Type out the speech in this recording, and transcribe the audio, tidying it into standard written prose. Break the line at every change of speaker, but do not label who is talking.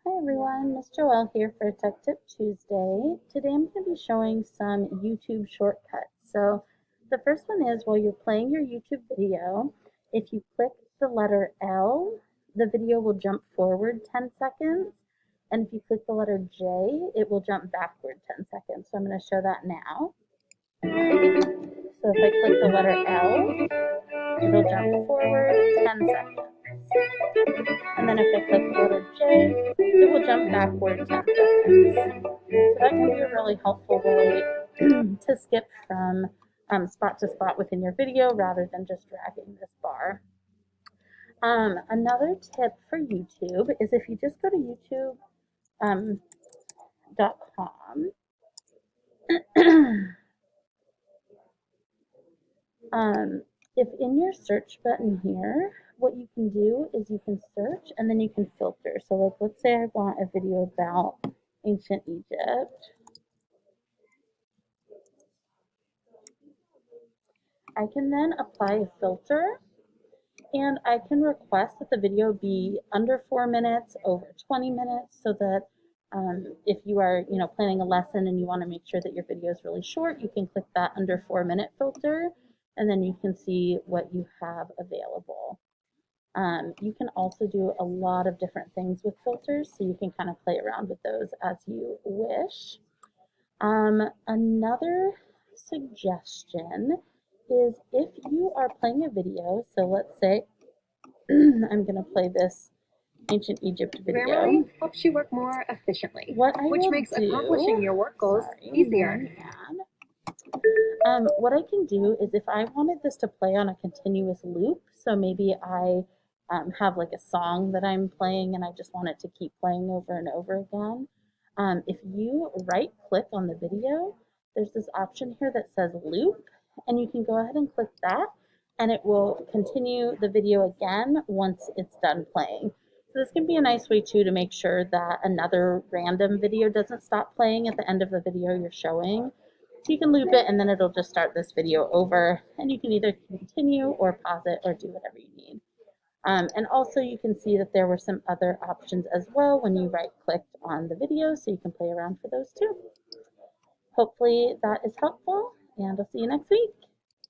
Hi everyone, Miss Joelle here for Tech Tip Tuesday. Today I'm going to be showing some YouTube shortcuts. So the first one is while you're playing your YouTube video, if you click the letter L, the video will jump forward 10 seconds. And if you click the letter J, it will jump backward 10 seconds. So I'm going to show that now. So if I click the letter L, it'll jump forward 10 seconds. And then if I click the letter J, it will jump backward 10 seconds. So that can be a really helpful way to skip from spot to spot within your video rather than just dragging this bar. Another tip for YouTube is if you just go to youtube.com, if in your search button here, what you can do is you can search and then you can filter. So like, let's say I want a video about ancient Egypt. I can then apply a filter and I can request that the video be under 4 minutes, over 20 minutes, so that if you are, planning a lesson and you want to make sure that your video is really short, you can click that under 4-minute filter, and then you can see what you have available. You can also do a lot of different things with filters, so you can kind of play around with those as you wish. Another suggestion is if you are playing a video, so let's say I'm going to play this ancient Egypt video.
Grammarly helps you work more efficiently, which makes accomplishing your work goals easier.
What I can do is if I wanted this to play on a continuous loop, so maybe I have like a song that I'm playing and I just want it to keep playing over and over again. If you right click on the video, there's this option here that says loop, and you can go ahead and click that and it will continue the video again once it's done playing. So this can be a nice way too to make sure that another random video doesn't stop playing at the end of the video you're showing. So you can loop it and then it'll just start this video over, and you can either continue or pause it or do whatever you need. And also you can see that there were some other options as well when you right clicked on the video, so you can play around for those too. Hopefully that is helpful, and I'll see you next week.